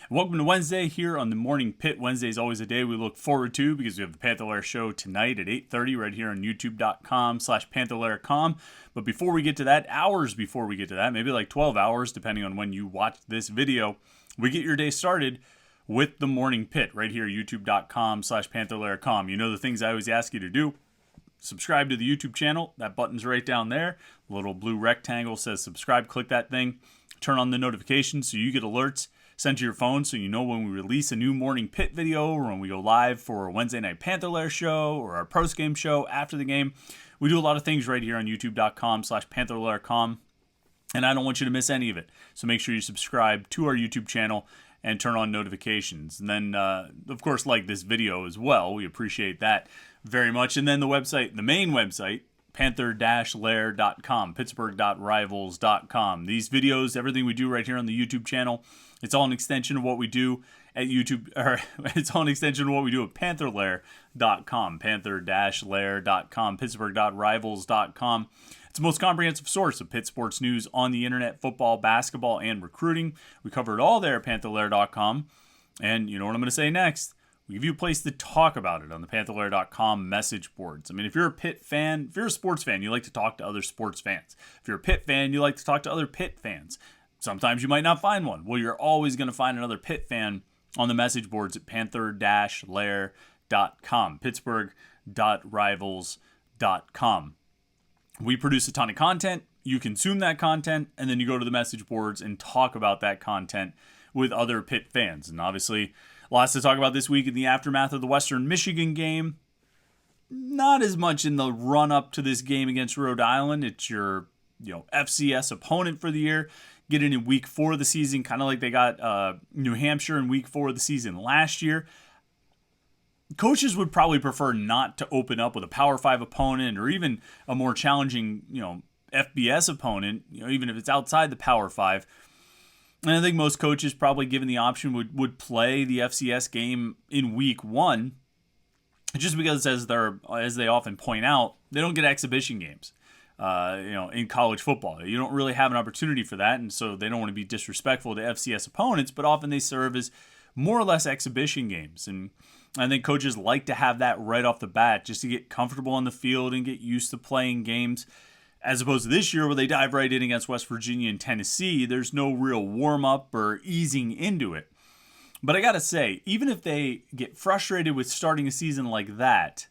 Welcome to Wednesday here on the Morning Pitt. Wednesday is always a day we look forward to because we have the Panther-Lair show tonight at 8:30 right here on youtube.com/Panther-Lair.com. But before we get to that, hours before we get to that, maybe like 12 hours depending on when you watch this video, we get your day started with the Morning Pitt right here, youtube.com/Panther-Lair.com. You know the things I always ask you to do. Subscribe to the YouTube channel. That button's right down there. The little blue rectangle says subscribe. Click that thing. Turn on the notifications so you get alerts sent to your phone so you know when we release a new Morning Pitt video or when we go live for a Wednesday night Panther-Lair show or our post-game show after the game. We do a lot of things right here on youtube.com/Panther-Lair.com, and I don't want you to miss any of it. So make sure you subscribe to our YouTube channel and turn on notifications. And then, of course, like this video as well. We appreciate that very much. And then the website, the main website, Panther-Lair.com, Pittsburgh.rivals.com. These videos, everything we do right here on the YouTube channel, it's all an extension of what we do at YouTube, or it's all an extension of what we do at Panther-Lair.com, Panther-Lair.com, Pittsburgh.rivals.com. It's the most comprehensive source of Pitt sports news on the internet, football, basketball, and recruiting. We cover it all there at Panther-Lair.com. And you know what I'm going to say next? We give you a place to talk about it on the Panther-Lair.com message boards. I mean, if you're a Pitt fan, if you're a sports fan, you like to talk to other sports fans. If you're a Pitt fan, you like to talk to other Pitt fans. Sometimes you might not find one. Well, you're always going to find another Pitt fan on the message boards at Panther-Lair.com, Pittsburgh.rivals.com. We produce a ton of content. You consume that content, and then you go to the message boards and talk about that content with other Pitt fans. And obviously, lots to talk about this week in the aftermath of the Western Michigan game. Not as much in the run-up to this game against Rhode Island. It's your FCS opponent for the year. Get in week 4 of the season, kind of like they got New Hampshire in week 4 of the season last year. Coaches would probably prefer not to open up with a Power 5 opponent or even a more challenging, FBS opponent, even if it's outside the Power 5. And I think most coaches, probably given the option, would play the FCS game in week 1, just because, as they often point out, they don't get exhibition games. In college football, you don't really have an opportunity for that, and so they don't want to be disrespectful to FCS opponents. But often they serve as more or less exhibition games, and I think coaches like to have that right off the bat, just to get comfortable on the field and get used to playing games. As opposed to this year where they dive right in against West Virginia and Tennessee, there's no real warm-up or easing into it. But I gotta say, even if they get frustrated with starting a season like that,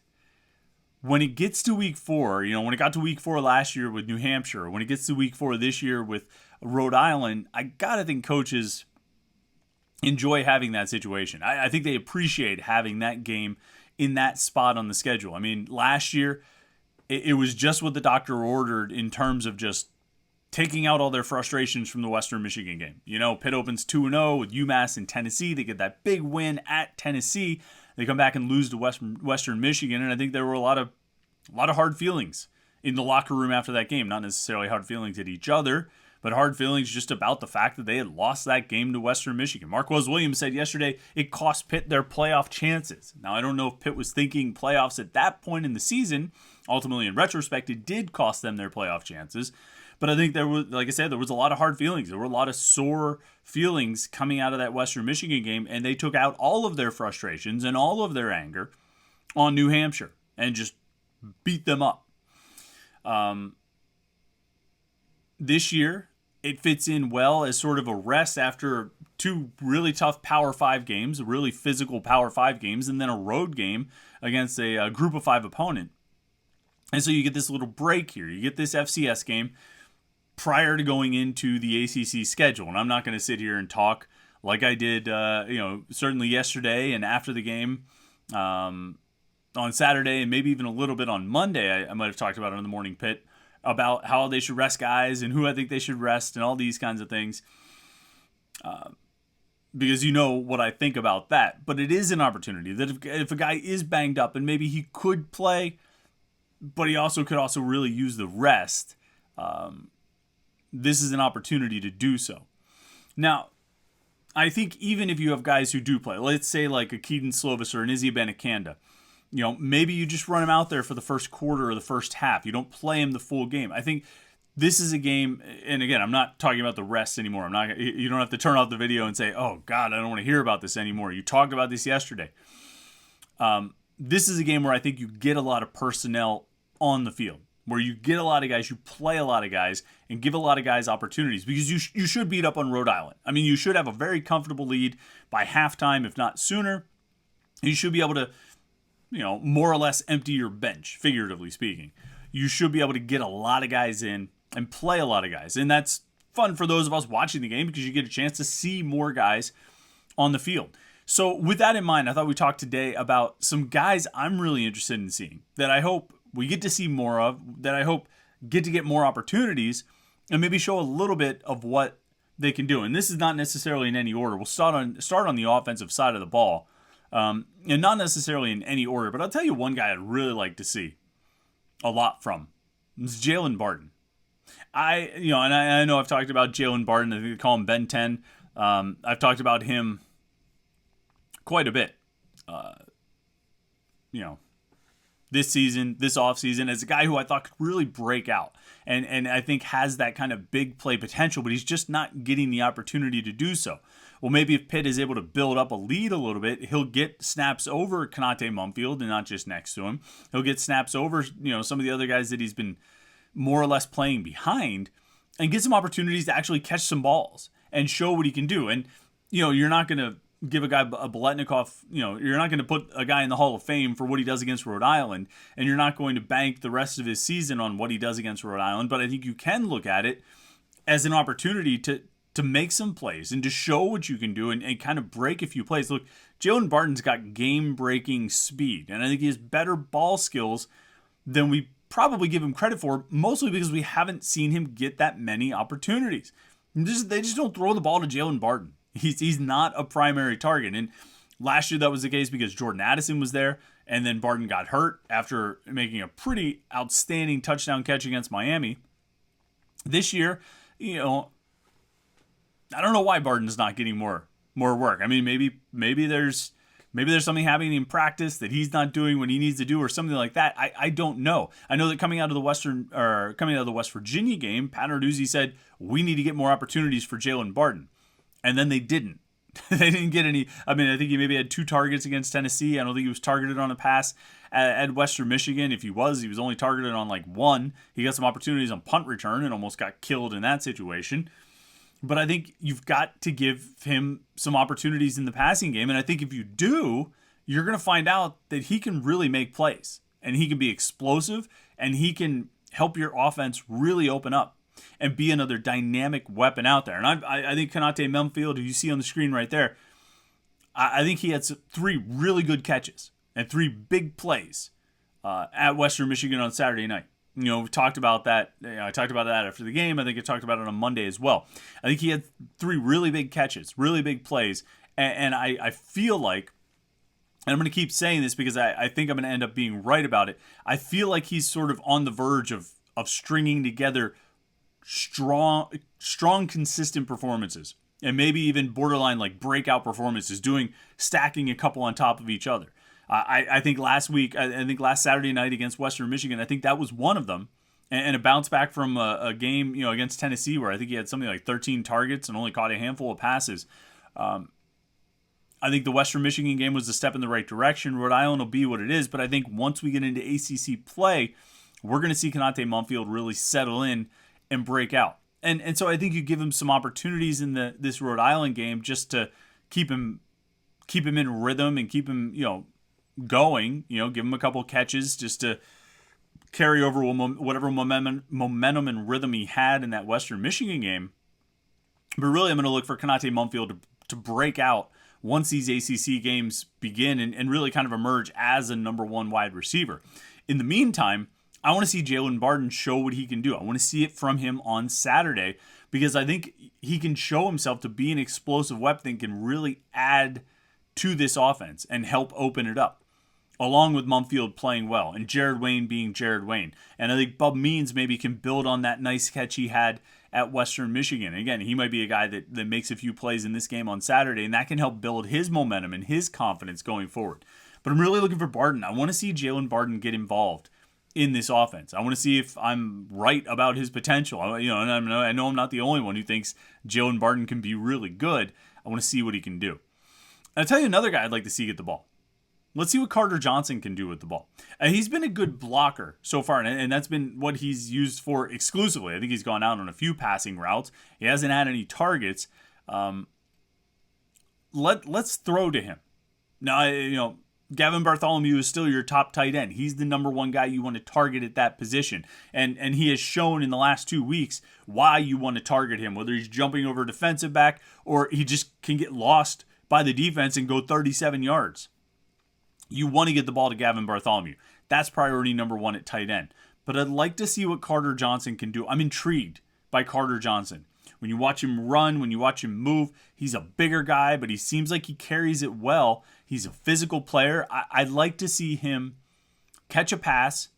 when it gets to week 4, when it got to week 4 last year with New Hampshire, when it gets to week 4 this year with Rhode Island, I gotta think coaches enjoy having that situation. I think they appreciate having that game in that spot on the schedule. I mean, last year, it was just what the doctor ordered in terms of just taking out all their frustrations from the Western Michigan game. Pitt opens 2-0 with UMass and Tennessee. They get that big win at Tennessee. They come back and lose to Western Michigan, and I think there were a lot of hard feelings in the locker room after that game. Not necessarily hard feelings at each other, but hard feelings just about the fact that they had lost that game to Western Michigan. Marquez Williams said yesterday it cost Pitt their playoff chances. Now, I don't know if Pitt was thinking playoffs at that point in the season. Ultimately, in retrospect, it did cost them their playoff chances. But I think there was, like I said, there was a lot of hard feelings. There were a lot of sore feelings coming out of that Western Michigan game, and they took out all of their frustrations and all of their anger on New Hampshire and just beat them up. This year, it fits in well as sort of a rest after 2 really tough Power 5 games, really physical Power 5 games, and then a road game against a Group of 5 opponent. And so you get this little break here. You get this FCS game prior to going into the ACC schedule. And I'm not going to sit here and talk like I did, certainly yesterday and after the game on Saturday, and maybe even a little bit on Monday. I might have talked about it on the Morning Pitt about how they should rest guys and who I think they should rest and all these kinds of things. Because you know what I think about that. But it is an opportunity that if a guy is banged up and maybe he could play, but he could also really use the rest, this is an opportunity to do so. Now, I think even if you have guys who do play, let's say like a Keaton Slovis or an Izzy Abanikanda, maybe you just run him out there for the first quarter or the first half. You don't play him the full game. I think this is a game, and again, I'm not talking about the rest anymore. You don't have to turn off the video and say, oh God, I don't want to hear about this anymore. You talked about this yesterday. This is a game where I think you get a lot of personnel on the field, where you get a lot of guys, you play a lot of guys, and give a lot of guys opportunities, because you should beat up on Rhode Island. I mean, you should have a very comfortable lead by halftime, if not sooner. You should be able to, more or less empty your bench, figuratively speaking. You should be able to get a lot of guys in and play a lot of guys. And that's fun for those of us watching the game, because you get a chance to see more guys on the field. So with that in mind, I thought we'd talk today about some guys I'm really interested in seeing, that I hope we get to see more of, that I hope get to get more opportunities, and maybe show a little bit of what they can do. And this is not necessarily in any order. We'll start on the offensive side of the ball, and not necessarily in any order. But I'll tell you one guy I'd really like to see a lot from. It's Jalen Barton. I know I've talked about Jalen Barton. I think they call him Ben 10. I've talked about him quite a bit. This season, this offseason, as a guy who I thought could really break out. And I think has that kind of big play potential, but he's just not getting the opportunity to do so. Well, maybe if Pitt is able to build up a lead a little bit, he'll get snaps over Konate Mumfield and not just next to him. He'll get snaps over, some of the other guys that he's been more or less playing behind, and get some opportunities to actually catch some balls and show what he can do. And, you're not going to give a guy a Biletnikoff, you're not going to put a guy in the Hall of Fame for what he does against Rhode Island, and you're not going to bank the rest of his season on what he does against Rhode Island. But I think you can look at it as an opportunity to make some plays and to show what you can do, and kind of break a few plays. Look, Jalen Barton's got game-breaking speed, and I think he has better ball skills than we probably give him credit for, mostly because we haven't seen him get that many opportunities. They just don't throw the ball to Jalen Barton. He's not a primary target. And last year that was the case because Jordan Addison was there, and then Barton got hurt after making a pretty outstanding touchdown catch against Miami. This year, I don't know why Barton's not getting more work. I mean, maybe there's something happening in practice that he's not doing what he needs to do, or something like that. I don't know. I know that coming out of the West Virginia game, Pat Narduzzi said we need to get more opportunities for Jalen Barton, and then they didn't. They didn't get any. I mean, I think he maybe had 2 targets against Tennessee. I don't think he was targeted on a pass at Western Michigan. If he was only targeted on like 1. He got some opportunities on punt return and almost got killed in that situation. But I think you've got to give him some opportunities in the passing game. And I think if you do, you're going to find out that he can really make plays, and he can be explosive, and he can help your offense really open up and be another dynamic weapon out there. And I think Konate Mumfield, who you see on the screen right there, I think he had 3 really good catches and 3 big plays at Western Michigan on Saturday night. We talked about that. I talked about that after the game. I think I talked about it on Monday as well. I think he had 3 really big catches, really big plays. And I feel like, and I'm going to keep saying this because I think I'm going to end up being right about it, I feel like he's sort of on the verge of stringing together strong, consistent performances. And maybe even borderline like breakout performances, stacking a couple on top of each other. I think last Saturday night against Western Michigan, I think that was one of them. And a bounce back from a game, against Tennessee, where I think he had something like 13 targets and only caught a handful of passes. I think the Western Michigan game was a step in the right direction. Rhode Island will be what it is, but I think once we get into ACC play, we're going to see Konate Mumfield really settle in and break out. And so I think you give him some opportunities in this Rhode Island game just to keep him in rhythm and keep him, going, give him a couple catches just to carry over whatever momentum and rhythm he had in that Western Michigan game. But really, I'm going to look for Konate Mumfield to break out once these ACC games begin and really kind of emerge as a number 1 wide receiver. In the meantime, I want to see Jalen Barton show what he can do. I want to see it from him on Saturday, because I think he can show himself to be an explosive weapon that can really add to this offense and help open it up, along with Mumfield playing well and Jared Wayne being Jared Wayne. And I think Bub Means maybe can build on that nice catch he had at Western Michigan. Again, he might be a guy that makes a few plays in this game on Saturday, and that can help build his momentum and his confidence going forward. But I'm really looking for Barton. I want to see Jalen Barton get involved in this offense. I want to see if I'm right about his potential. And I know I'm not the only one who thinks Jalen Barton can be really good. I want to see what he can do. And I'll tell you another guy I'd like to see get the ball. Let's see what Carter Johnson can do with the ball. He's been a good blocker so far, and that's been what he's used for exclusively. I think he's gone out on a few passing routes. He hasn't had any targets. Let's throw to him. Now, Gavin Bartholomew is still your top tight end. He's the number one guy you want to target at that position. And he has shown in the last 2 weeks why you want to target him, whether he's jumping over a defensive back or he just can get lost by the defense and go 37 yards. You want to get the ball to Gavin Bartholomew. That's priority number one at tight end. But I'd like to see what Carter Johnson can do. I'm intrigued by Carter Johnson. When you watch him run, when you watch him move, he's a bigger guy, but he seems like he carries it well. He's a physical player. I'd like to see him catch a pass,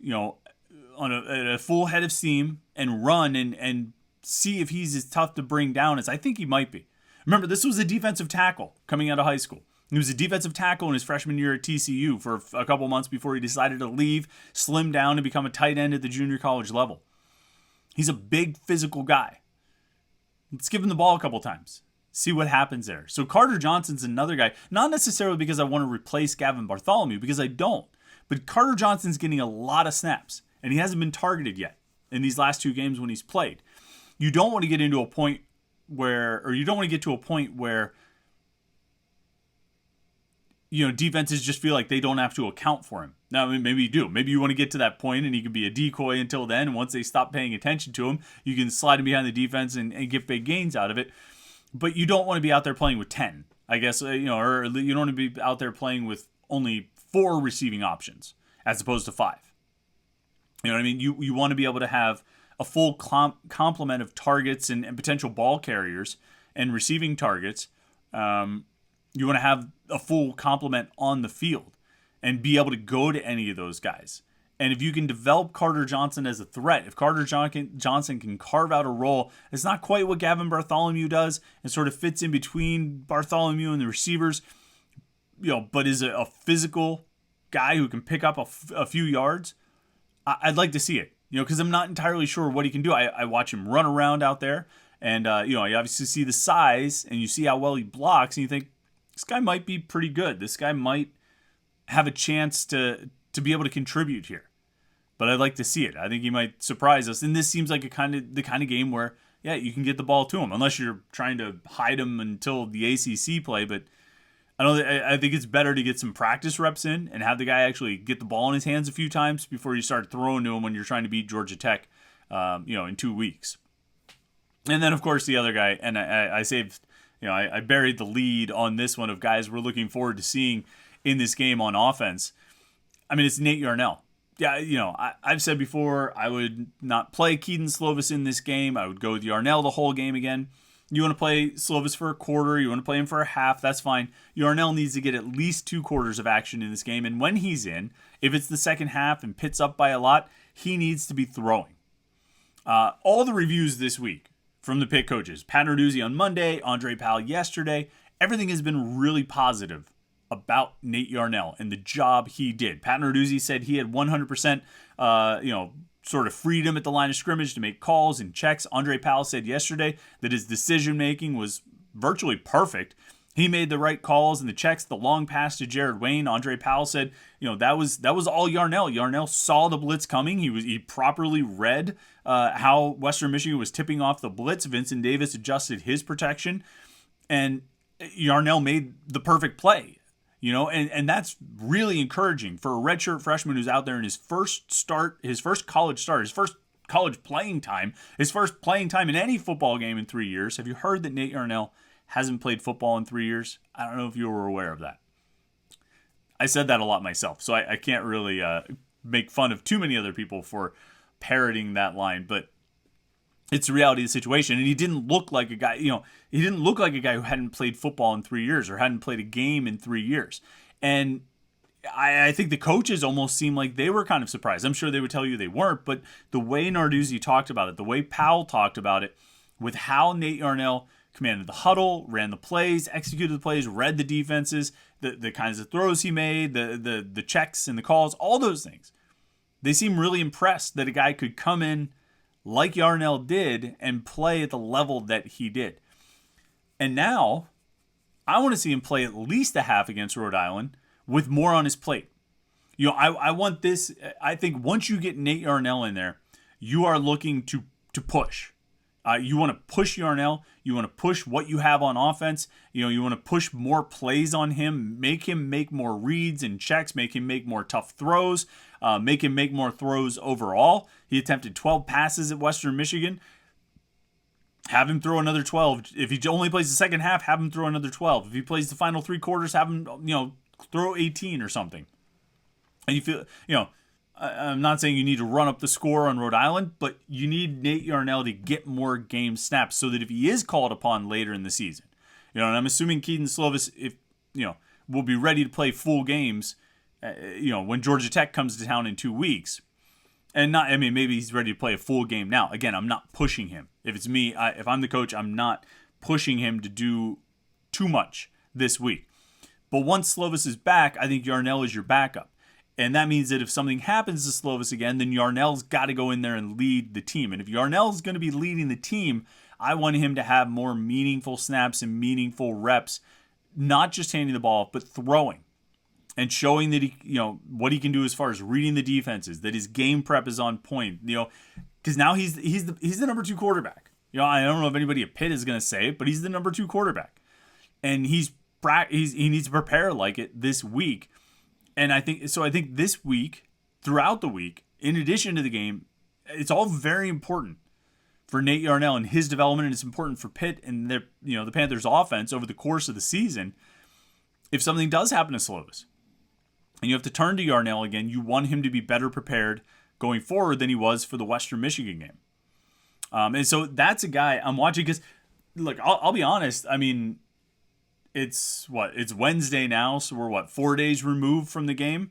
on a full head of steam and run and see if he's as tough to bring down as I think he might be. Remember, this was a defensive tackle coming out of high school. He was a defensive tackle in his freshman year at TCU for a couple months before he decided to leave, slim down, and become a tight end at the junior college level. He's a big physical guy. Let's give him the ball a couple times. See what happens there. So Carter Johnson's another guy, not necessarily because I want to replace Gavin Bartholomew, because I don't. But Carter Johnson's getting a lot of snaps, and he hasn't been targeted yet in these last 2 games when he's played. You don't want to get to a point where defenses just feel like they don't have to account for him. Now, maybe you do. Maybe you want to get to that point and he can be a decoy until then. And once they stop paying attention to him, you can slide him behind the defense and get big gains out of it. But you don't want to be out there playing with 10, I guess, or you don't want to be out there playing with only 4 receiving options as opposed to 5. You know what I mean? You want to be able to have a full complement of targets and potential ball carriers and receiving targets. You want to have a full complement on the field and be able to go to any of those guys. And if you can develop Carter Johnson as a threat, if Carter Johnson can carve out a role, it's not quite what Gavin Bartholomew does and sort of fits in between Bartholomew and the receivers, but is a physical guy who can pick up a few yards, I'd like to see it, because I'm not entirely sure what he can do. I watch him run around out there and, you obviously see the size and you see how well he blocks and you think, this guy might be pretty good. This guy might have a chance to be able to contribute here. But I'd like to see it. I think he might surprise us. And this seems like the kind of game where, you can get the ball to him, unless you're trying to hide him until the ACC play. But I think it's better to get some practice reps in and have the guy actually get the ball in his hands a few times before you start throwing to him when you're trying to beat Georgia Tech, in 2 weeks. And then, of course, the other guy, and I saved... I buried the lead on this one of guys we're looking forward to seeing in this game on offense. I mean, it's Nate Yarnell. Yeah, I've said before I would not play Keaton Slovis in this game. I would go with Yarnell the whole game again. You want to play Slovis for a quarter. You want to play him for a half. That's fine. Yarnell needs to get at least 2 quarters of action in this game. And when he's in, if it's the second half and Pitt's up by a lot, he needs to be throwing. All the reviews this week from the Pitt coaches, Pat Narduzzi on Monday, Andre Powell yesterday, everything has been really positive about Nate Yarnell and the job he did. Pat Narduzzi said he had 100%, sort of freedom at the line of scrimmage to make calls and checks. Andre Powell said yesterday that his decision-making was virtually perfect. He made the right calls and the checks, the long pass to Jared Wayne. Andre Powell said, that was all Yarnell. Yarnell saw the blitz coming. He properly read how Western Michigan was tipping off the blitz. Vincent Davis adjusted his protection, and Yarnell made the perfect play. And that's really encouraging for a redshirt freshman who's out there in his first college playing time in any football game in 3 years. Have you heard that Nate Yarnell hasn't played football in 3 years? I don't know if you were aware of that. I said that a lot myself, so I can't really make fun of too many other people for parroting that line, but it's the reality of the situation. And he didn't look like a guy, who hadn't played football in 3 years or hadn't played a game in 3 years. And I think the coaches almost seemed like they were kind of surprised. I'm sure they would tell you they weren't, but the way Narduzzi talked about it, the way Powell talked about it, with how Nate Yarnell commanded the huddle, ran the plays, executed the plays, read the defenses, the kinds of throws he made, the checks and the calls, all those things. They seem really impressed that a guy could come in like Yarnell did and play at the level that he did. And now I want to see him play at least a half against Rhode Island with more on his plate. I want this. I think once you get Nate Yarnell in there, you are looking to push. You want to push Yarnell. You want to push what you have on offense. You want to push more plays on him, make him make more reads and checks, make him make more tough throws, make him make more throws overall. He attempted 12 passes at Western Michigan. Have him throw another 12. If he only plays the second half, have him throw another 12. If he plays the final 3 quarters, have him, throw 18 or something. And you feel, I'm not saying you need to run up the score on Rhode Island, but you need Nate Yarnell to get more game snaps so that if he is called upon later in the season, and I'm assuming Keaton Slovis, will be ready to play full games, when Georgia Tech comes to town in 2 weeks. And maybe he's ready to play a full game now. Again, I'm not pushing him. If it's me, if I'm the coach, I'm not pushing him to do too much this week. But once Slovis is back, I think Yarnell is your backup. And that means that if something happens to Slovis again, then Yarnell's got to go in there and lead the team. And if Yarnell's going to be leading the team, I want him to have more meaningful snaps and meaningful reps, not just handing the ball, but throwing. And showing that he, what he can do as far as reading the defenses, that his game prep is on point, because now he's the number 2 quarterback. I don't know if anybody at Pitt is going to say it, but he's the number 2 quarterback, and he needs to prepare like it this week. And I think this week, throughout the week, in addition to the game, it's all very important for Nate Yarnell and his development, and it's important for Pitt and their, the Panthers' offense over the course of the season. If something does happen to Slovis, and you have to turn to Yarnell again, you want him to be better prepared going forward than he was for the Western Michigan game. And so that's a guy I'm watching because, look, I'll be honest. I mean, it's Wednesday now, so we're 4 days removed from the game.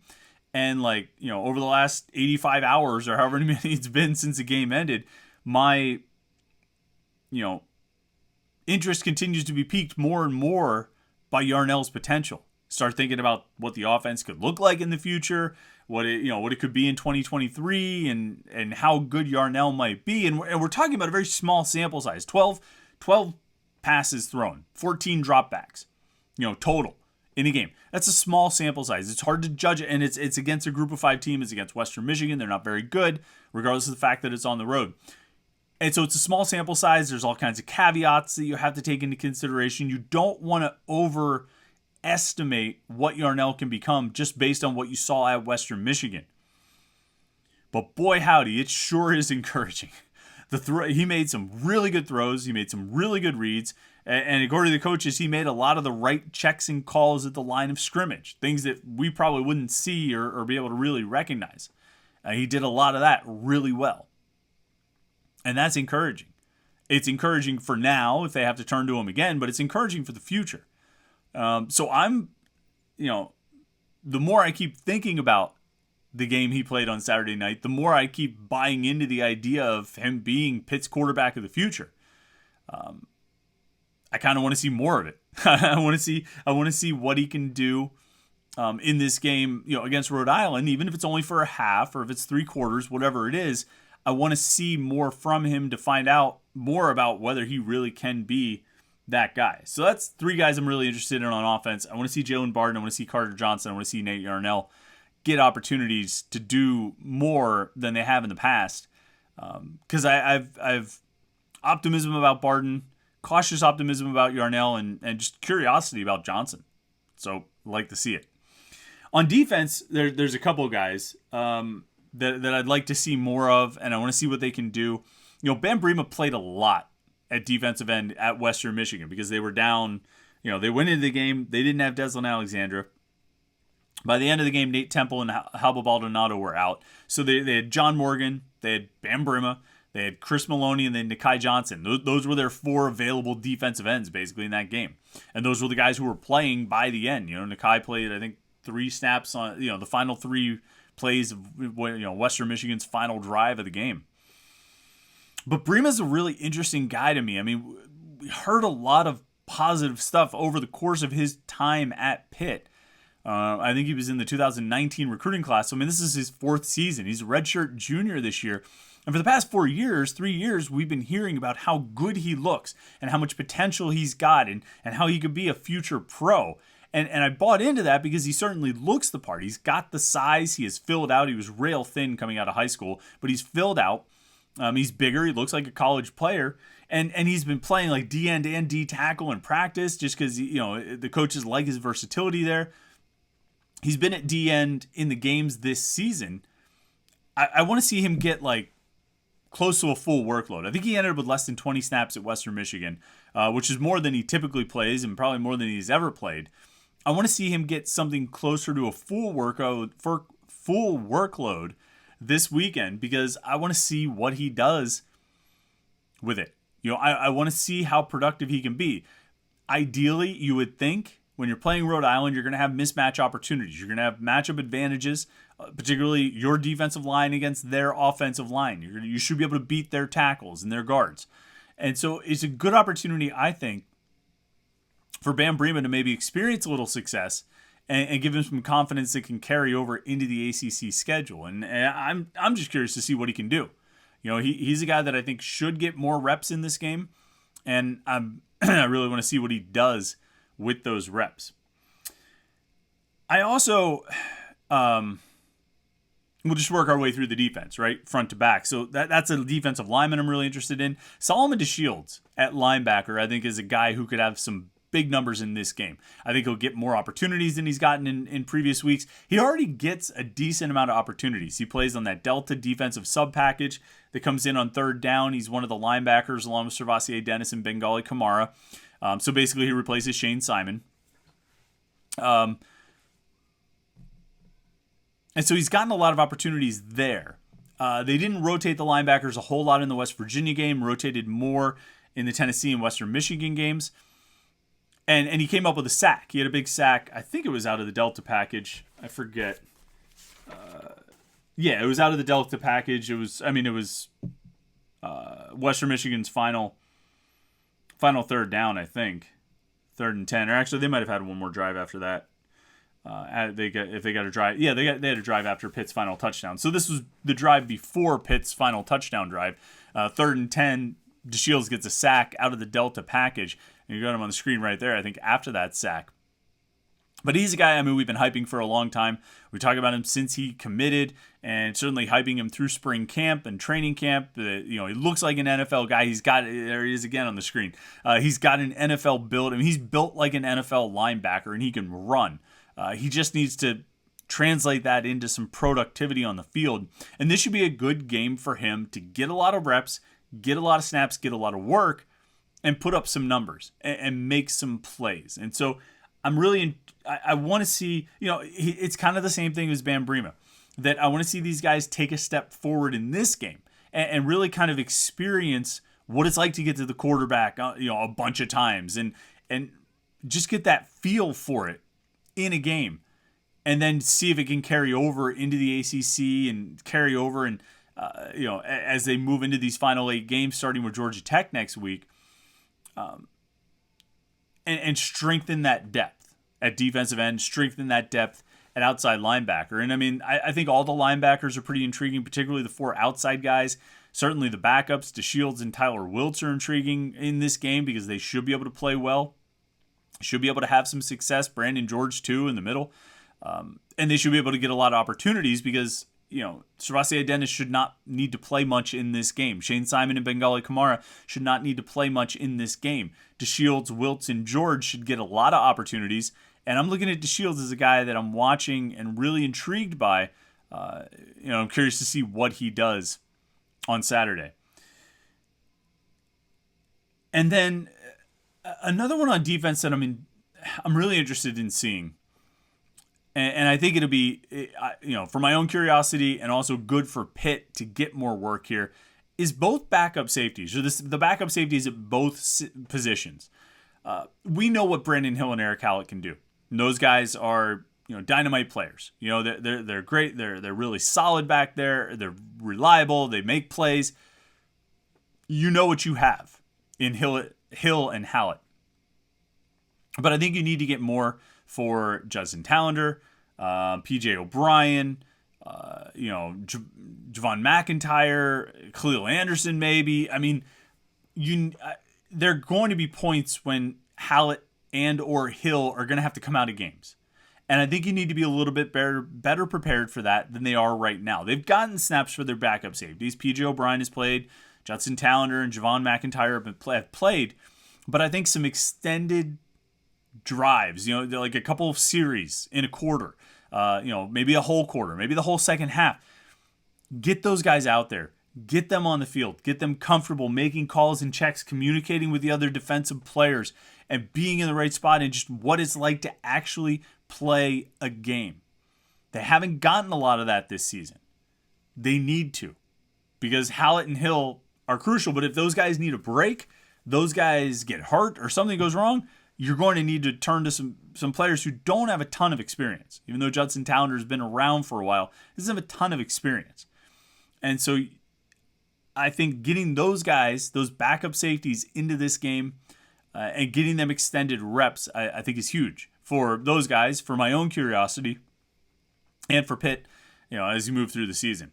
And over the last 85 hours or however many it's been since the game ended, my, interest continues to be piqued more and more by Yarnell's potential. Start thinking about what the offense could look like in the future, what it could be in 2023, and how good Yarnell might be. And we're talking about a very small sample size, 12 passes thrown, 14 dropbacks, total in a game. That's a small sample size. It's hard to judge it, and it's against a group of 5 team. It's against Western Michigan. They're not very good, regardless of the fact that it's on the road. And so it's a small sample size. There's all kinds of caveats that you have to take into consideration. You don't want to overestimate what Yarnell can become just based on what you saw at Western Michigan. But boy howdy, it sure is encouraging. He made some really good throws. He made some really good reads. And according to the coaches, he made a lot of the right checks and calls at the line of scrimmage. Things that we probably wouldn't see or be able to really recognize. He did a lot of that really well. And that's encouraging. It's encouraging for now if they have to turn to him again, but it's encouraging for the future. So I'm, the more I keep thinking about the game he played on Saturday night, the more I keep buying into the idea of him being Pitt's quarterback of the future. I kind of want to see more of it. I want to see what he can do in this game, against Rhode Island, even if it's only for a half or if it's 3 quarters, whatever it is. I want to see more from him to find out more about whether he really can be that guy. So that's 3 guys I'm really interested in on offense. I want to see Jalen Barden. I want to see Carter Johnson. I want to see Nate Yarnell get opportunities to do more than they have in the past. Because I've optimism about Barden, cautious optimism about Yarnell, and just curiosity about Johnson. So like to see it. On defense, there's a couple of guys that I'd like to see more of, and I want to see what they can do. Ben Brema played a lot at defensive end at Western Michigan because they were down. They went into the game. They didn't have Deslin Alexandra. By the end of the game, Nate Temple and Halba Baldonado were out. So they had John Morgan, they had Ben Brema, they had Chris Maloney, and then Nikai Johnson. Those were their 4 available defensive ends, basically, in that game. And those were the guys who were playing by the end. Nikai played, I think, 3 snaps on, the final 3 plays of, Western Michigan's final drive of the game. But Brema's a really interesting guy to me. I mean, we heard a lot of positive stuff over the course of his time at Pitt. I think he was in the 2019 recruiting class. So, I mean, this is his fourth season. He's a redshirt junior this year. And for the past 3 years, we've been hearing about how good he looks and how much potential he's got and how he could be a future pro. And I bought into that because he certainly looks the part. He's got the size. He is filled out. He was rail thin coming out of high school, but he's filled out. He's bigger. He looks like a college player. And he's been playing like D end and D tackle in practice just because, the coaches like his versatility there. He's been at D end in the games this season. I want to see him get like close to a full workload. I think he ended up with less than 20 snaps at Western Michigan, which is more than he typically plays and probably more than he's ever played. I want to see him get something closer to a full workload this weekend because I want to see what he does with it. I want to see how productive he can be. Ideally, you would think when you're playing Rhode Island, you're going to have mismatch opportunities. You're going to have matchup advantages, particularly your defensive line against their offensive line. You should be able to beat their tackles and their guards. And so it's a good opportunity, I think, for Bam Bremen to maybe experience a little success and give him some confidence that can carry over into the ACC schedule. And I'm just curious to see what he can do. He's a guy that I think should get more reps in this game, and I really want to see what he does with those reps. I also we'll just work our way through the defense, right? Front to back. So that's a defensive lineman I'm really interested in. Solomon DeShields at linebacker, I think, is a guy who could have some big numbers in this game. I think he'll get more opportunities than he's gotten in previous weeks. He already gets a decent amount of opportunities. He plays on that Delta defensive sub package that comes in on third down. He's one of the linebackers along with Servassier Dennis and Bengali Kamara. So basically he replaces Shane Simon. And so he's gotten a lot of opportunities there. They didn't rotate the linebackers a whole lot in the West Virginia game, rotated more in the Tennessee and Western Michigan games. And he came up with a sack. He had a big sack. I think it was out of the Delta package. I forget. It was out of the Delta package. It was Western Michigan's final third down, I think. 3rd and 10. Or actually, they might have had one more drive after that. They got a drive. Yeah, they had a drive after Pitt's final touchdown. So this was the drive before Pitt's final touchdown drive. 3rd and 10. DeShields gets a sack out of the Delta package. And you got him on the screen right there, I think, after that sack. But he's a guy, we've been hyping for a long time. We talk about him since he committed and certainly hyping him through spring camp and training camp. He looks like an NFL guy. There he is again on the screen. He's got an NFL build. He's built like an NFL linebacker and he can run. He just needs to translate that into some productivity on the field. And this should be a good game for him to get a lot of reps, get a lot of snaps, get a lot of work, and put up some numbers and make some plays. And so I'm really, I want to see, it's kind of the same thing as Bam Bremen, that I want to see these guys take a step forward in this game and really kind of experience what it's like to get to the quarterback, a bunch of times and just get that feel for it in a game and then see if it can carry over into the ACC and carry over and, as they move into these final 8 games, starting with Georgia Tech next week, and strengthen that depth at defensive end, strengthen that depth at outside linebacker. And I think all the linebackers are pretty intriguing, particularly the 4 outside guys. Certainly the backups, DeShields and Tyler Wiltz, are intriguing in this game because they should be able to play well, should be able to have some success. Brandon George, too, in the middle. And they should be able to get a lot of opportunities because Servassier Dennis should not need to play much in this game. Shane Simon and Bengali Kamara should not need to play much in this game. DeShields, Wiltz, and George should get a lot of opportunities. And I'm looking at DeShields as a guy that I'm watching and really intrigued by. I'm curious to see what he does on Saturday. And then another one on defense that I'm really interested in seeing. And I think it'll be, for my own curiosity and also good for Pitt to get more work here, is both backup safeties. So the backup safeties at both positions. We know what Brandon Hill and Eric Hallett can do. And those guys are, dynamite players. They're great. They're really solid back there. They're reliable. They make plays. You know what you have in Hill and Hallett. But I think you need to get more for Justin Tallender, PJ O'Brien, Javon McIntyre, Khalil Anderson, maybe. I mean, there are going to be points when Hallett and or Hill are going to have to come out of games. And I think you need to be a little bit better prepared for that than they are right now. They've gotten snaps for their backup safeties. PJ O'Brien has played. Judson Tallender and Javon McIntyre have played. But I think some extended drives, like a couple of series in a quarter, maybe a whole quarter, maybe the whole second half. Get those guys out there. Get them on the field. Get them comfortable making calls and checks, communicating with the other defensive players, and being in the right spot and just what it's like to actually play a game. They haven't gotten a lot of that this season. They need to, because Hallett and Hill are crucial. But if those guys need a break, those guys get hurt or something goes wrong, you're going to need to turn to some players who don't have a ton of experience. Even though Judson Tallender has been around for a while, he doesn't have a ton of experience. And so I think getting those guys, those backup safeties into this game and getting them extended reps, I think is huge for those guys, for my own curiosity, and for Pitt, as you move through the season.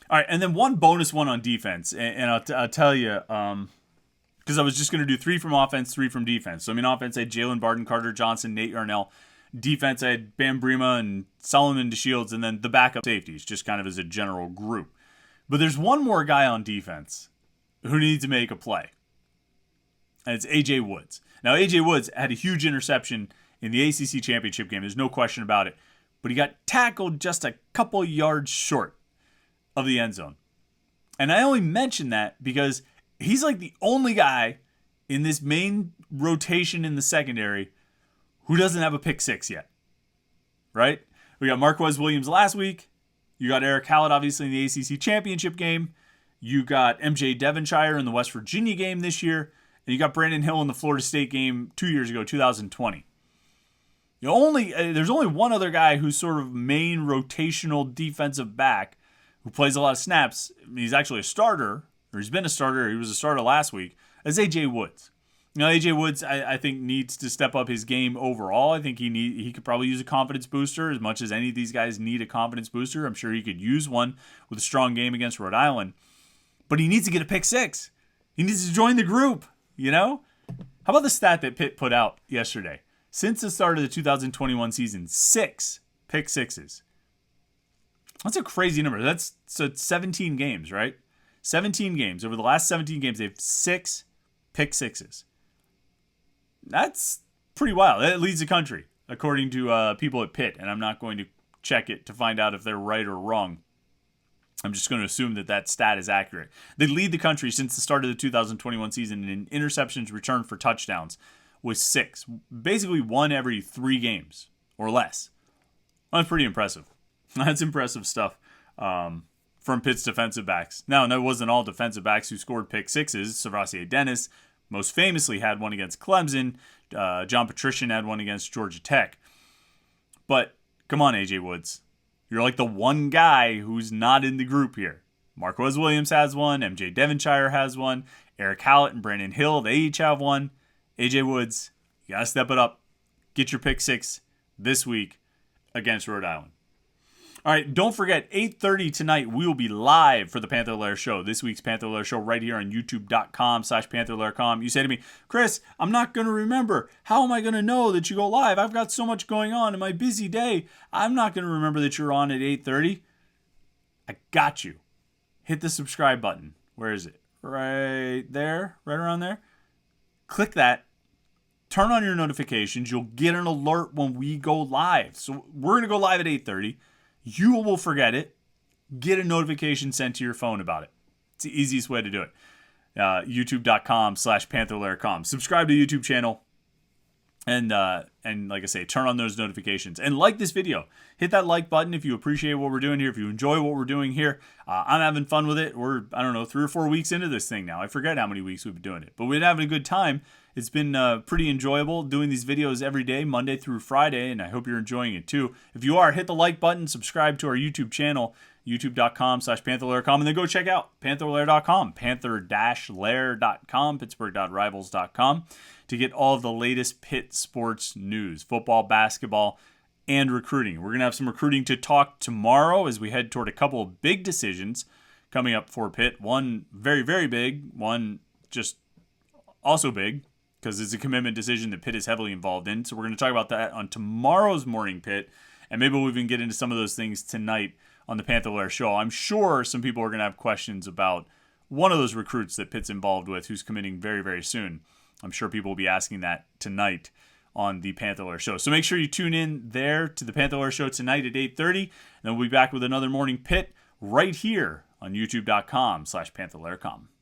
All right, and then one bonus one on defense, and I'll tell you, because I was just going to do 3 from offense, 3 from defense. So, offense, I had Jalen Barden, Carter Johnson, Nate Yarnell. Defense, I had Bam Brima and Solomon DeShields, and then the backup safeties, just kind of as a general group. But there's one more guy on defense who needs to make a play, and it's A.J. Woods. Now, A.J. Woods had a huge interception in the ACC championship game. There's no question about it. But he got tackled just a couple yards short of the end zone. And I only mention that because he's like the only guy in this main rotation in the secondary who doesn't have a pick six yet. Right? We got Marquez Williams last week. You got Eric Hallett, obviously, in the ACC championship game. You got MJ Devonshire in the West Virginia game this year. And you got Brandon Hill in the Florida State game 2 years ago, 2020. There's only one other guy who's sort of main rotational defensive back who plays a lot of snaps. He's actually a starter, or he's been a starter. He was a starter last week. That's A.J. Woods. A.J. Woods, I think, needs to step up his game overall. I think he could probably use a confidence booster as much as any of these guys need a confidence booster. I'm sure he could use one with a strong game against Rhode Island. But he needs to get a pick six. He needs to join the group, How about the stat that Pitt put out yesterday? Since the start of the 2021 season, 6 pick sixes. That's a crazy number. So it's 17 games, right? 17 games. Over the last 17 games, they have 6 pick sixes. That's pretty wild. That leads the country, according to people at Pitt. And I'm not going to check it to find out if they're right or wrong. I'm just going to assume that stat is accurate. They lead the country since the start of the 2021 season in interceptions returned for touchdowns with 6. Basically 1 every 3 games or less. That's pretty impressive. That's impressive stuff from Pitt's defensive backs. Now, that wasn't all defensive backs who scored pick sixes. Savracier Dennis most famously had one against Clemson. John Patrician had one against Georgia Tech. But come on, A.J. Woods. You're like the one guy who's not in the group here. Marquez Williams has one. MJ Devonshire has one. Eric Hallett and Brandon Hill, they each have one. A.J. Woods, you got to step it up. Get your pick six this week against Rhode Island. All right, don't forget, 8:30 tonight, we will be live for the Panther-Lair Show. This week's Panther-Lair Show right here on youtube.com/Panther-Lair.com. You say to me, Chris, I'm not going to remember. How am I going to know that you go live? I've got so much going on in my busy day. I'm not going to remember that you're on at 8:30. I got you. Hit the subscribe button. Where is it? Right there? Right around there? Click that. Turn on your notifications. You'll get an alert when we go live. So we're going to go live at 8:30. You will forget it. Get a notification sent to your phone about it. It's the easiest way to do it. youtube.com/Panther-Lair.com. Subscribe to the YouTube channel. And like I say, turn on those notifications. And like this video. Hit that like button if you appreciate what we're doing here. If you enjoy what we're doing here. I'm having fun with it. We're, 3 or 4 weeks into this thing now. I forget how many weeks we've been doing it. But we've been having a good time. It's been pretty enjoyable doing these videos every day, Monday through Friday, and I hope you're enjoying it too. If you are, hit the like button, subscribe to our YouTube channel, youtube.com/Panther-Lair.com, and then go check out Panther-Lair.com, Panther-Lair.com, Pittsburgh.rivals.com, to get all of the latest Pitt sports news, football, basketball, and recruiting. We're going to have some recruiting to talk tomorrow as we head toward a couple of big decisions coming up for Pitt. One very, very big, one just also big, because it's a commitment decision that Pitt is heavily involved in. So we're going to talk about that on tomorrow's Morning Pitt, and maybe we'll even get into some of those things tonight on the Panther-Lair show. I'm sure some people are going to have questions about one of those recruits that Pitt's involved with who's committing very, very soon. I'm sure people will be asking that tonight on the Panther-Lair show. So make sure you tune in there to the Panther-Lair show tonight at 8:30, and then we'll be back with another Morning Pitt right here on youtube.com/Panther-Lair.com.